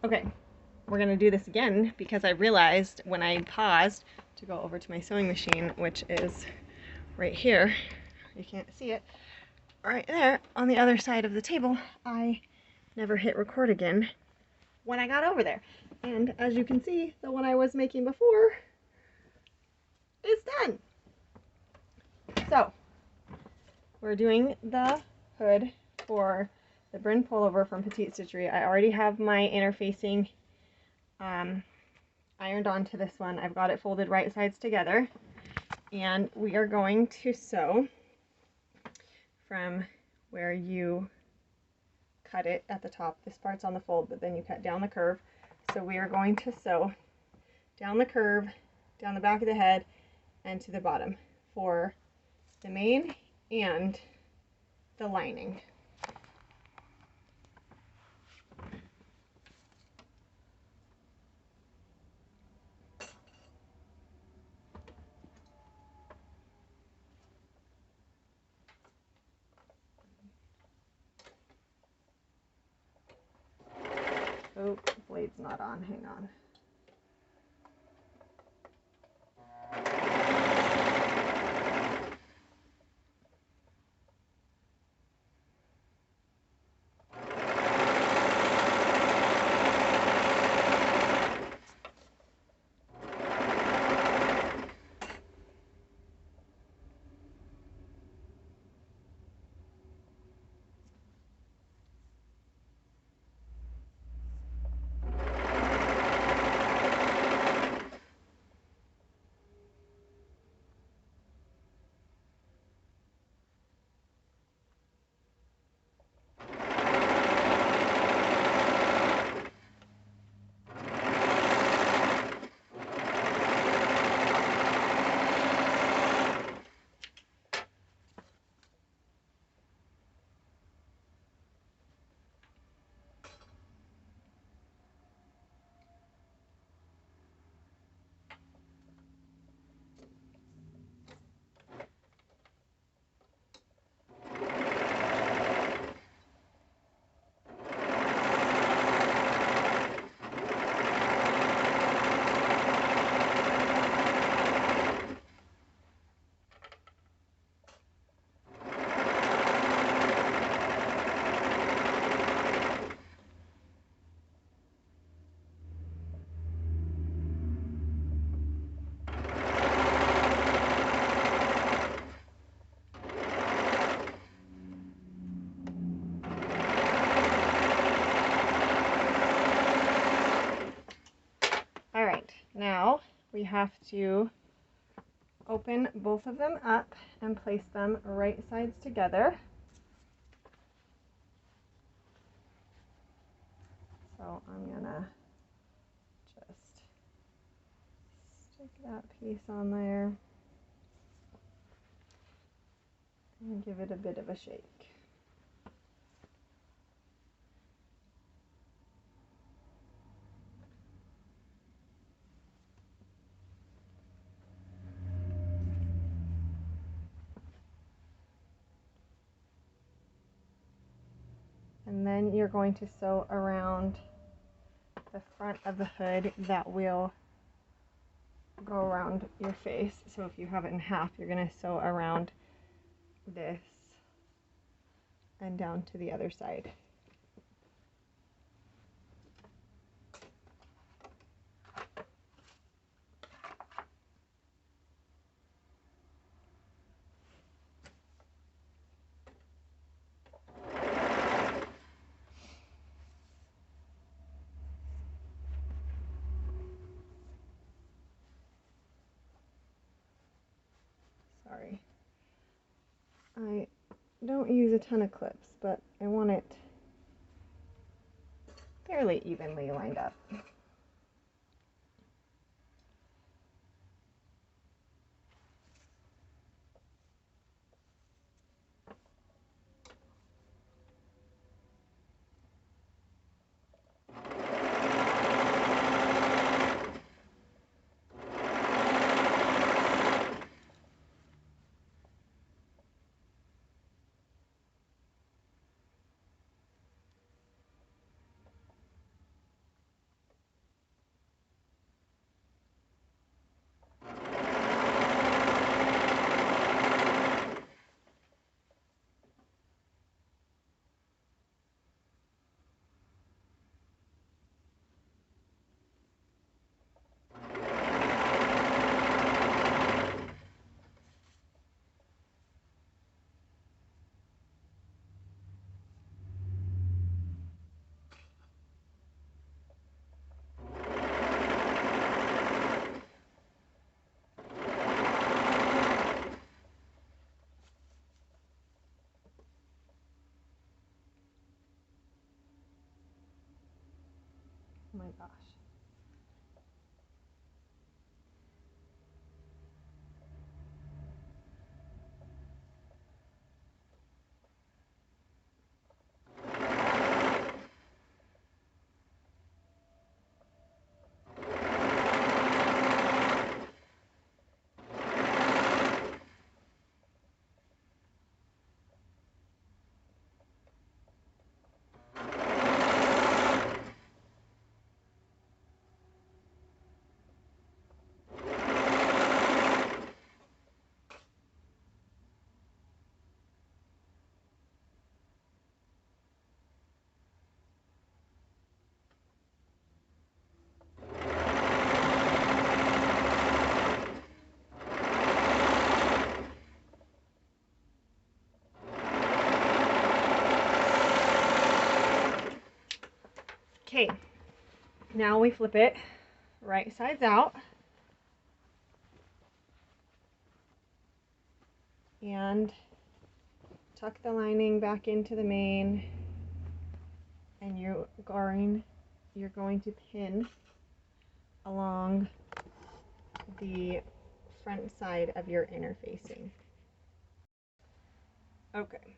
Okay, we're gonna do this again because I realized when I paused to go over to my sewing machine, which is right here, you can't see it, right there on the other side of the table, I never hit record again when I got over there. And as you can see, the one I was making before is done. So we're doing the hood for the Brynn pullover from Petite Stitchery. I already have my interfacing ironed onto this one. I've got it folded right sides together, and we are going to sew from where you cut it at the top. This part's on the fold, but then you cut down the curve. So we are going to sew down the curve, down the back of the head, and to the bottom for the mane and the lining. Oh, blade's not on, hang on. Alright, now we have to open both of them up and place them right sides together. So I'm gonna just stick that piece on there and give it a bit of a shake. And then you're going to sew around the front of the hood that will go around your face. So if you have it in half, you're going to sew around this and down to the other side. Sorry. I don't use a ton of clips, but I want it fairly evenly lined up. Oh my gosh. Okay, now we flip it right sides out and tuck the lining back into the main, and you're going to pin along the front side of your inner facing. Okay.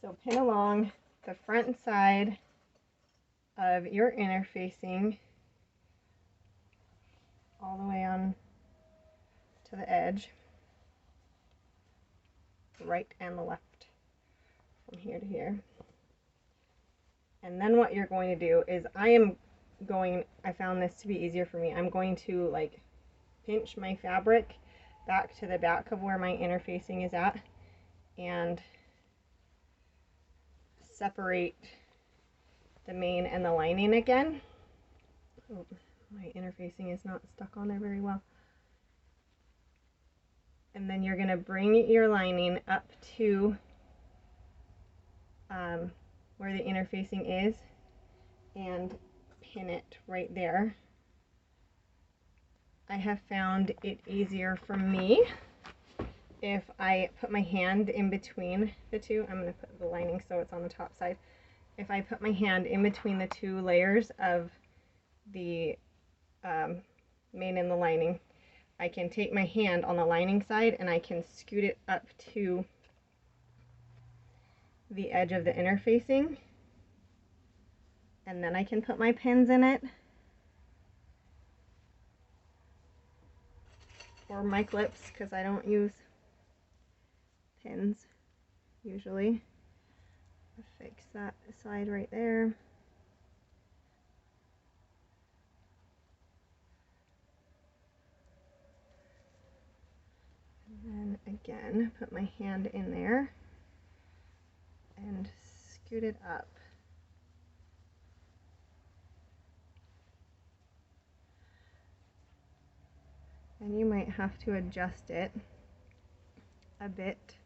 So pin along the front side of your inner facing all the way on to the edge, right and the left, from here to here. And then what you're going to do is I found this to be easier for me. I'm going to like pinch my fabric back to the back of where my inner facing is at and separate the main and the lining again. Oh, my inner facing is not stuck on there very well. And then you're going to bring your lining up to where the inner facing is and pin it right there. I have found it easier for me if I put my hand in between the two. I'm going to put the lining so it's on the top side. If I put my hand in between the two layers of the main and the lining, I can take my hand on the lining side and I can scoot it up to the edge of the inner facing, and then I can put my pins in it, or my clips, because I don't use pins usually. Fix that side right there. And then again, put my hand in there and scoot it up. And you might have to adjust it a bit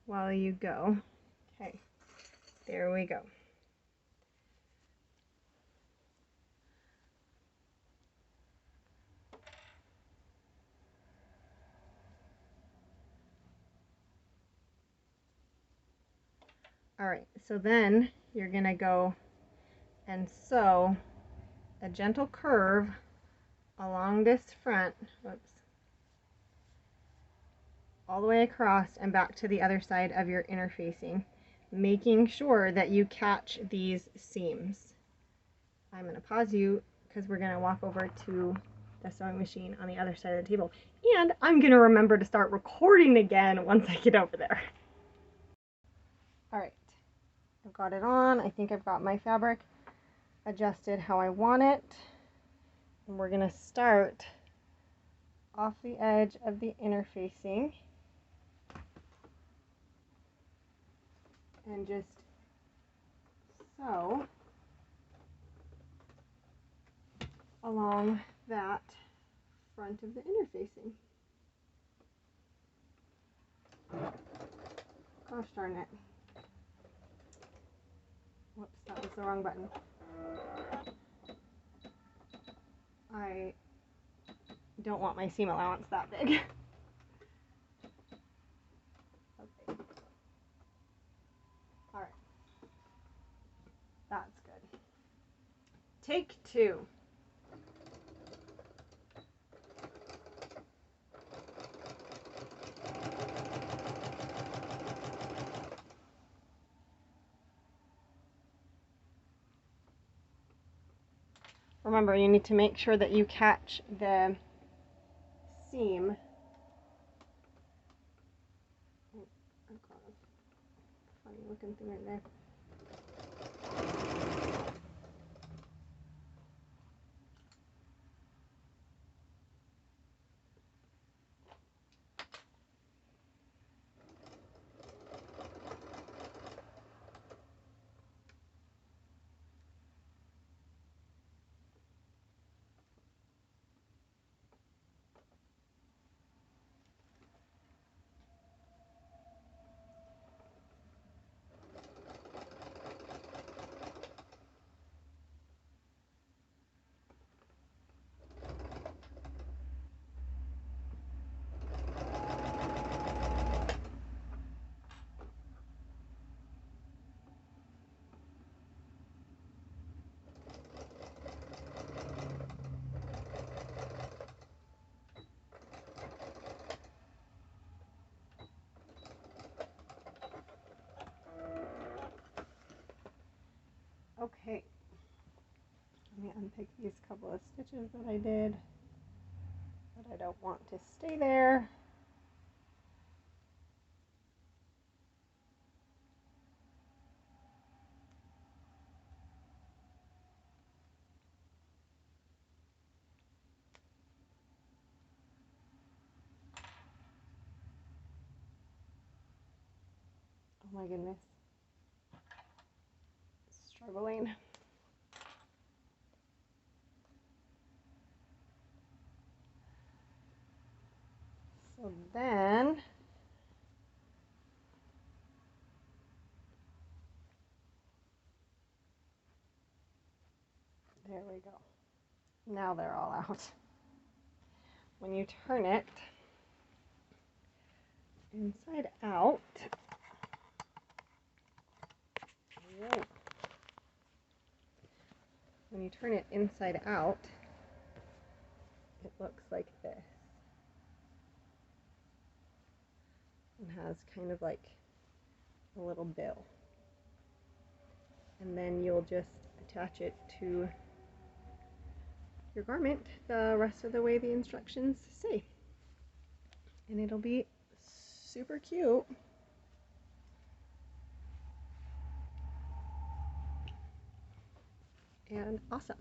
while you go. Okay, there we go. All right, so then you're gonna go and sew a gentle curve along this front, whoops, all the way across and back to the other side of your inner facing, making sure that you catch these seams. I'm gonna pause you because we're gonna walk over to the sewing machine on the other side of the table, and I'm gonna remember to start recording again once I get over there. All right, I've got it on. I think I've got my fabric adjusted how I want it. And we're going to start off the edge of the inner facing and just sew along that front of the inner facing. Gosh darn it. Whoops, that was the wrong button. I don't want my seam allowance that big. Okay. That's good. Take 2. Remember, you need to make sure that you catch the seam. Oh, I've got a funny looking thing right there. Okay, let me unpick these couple of stitches that I did, but I don't want to stay there. Oh my goodness, struggling. So then, there we go. Now they're all out. When you turn it inside out, whoa. When you turn it inside out, it looks like this. It has kind of like a little bill. And then you'll just attach it to your garment the rest of the way the instructions say. And it'll be super cute. And awesome.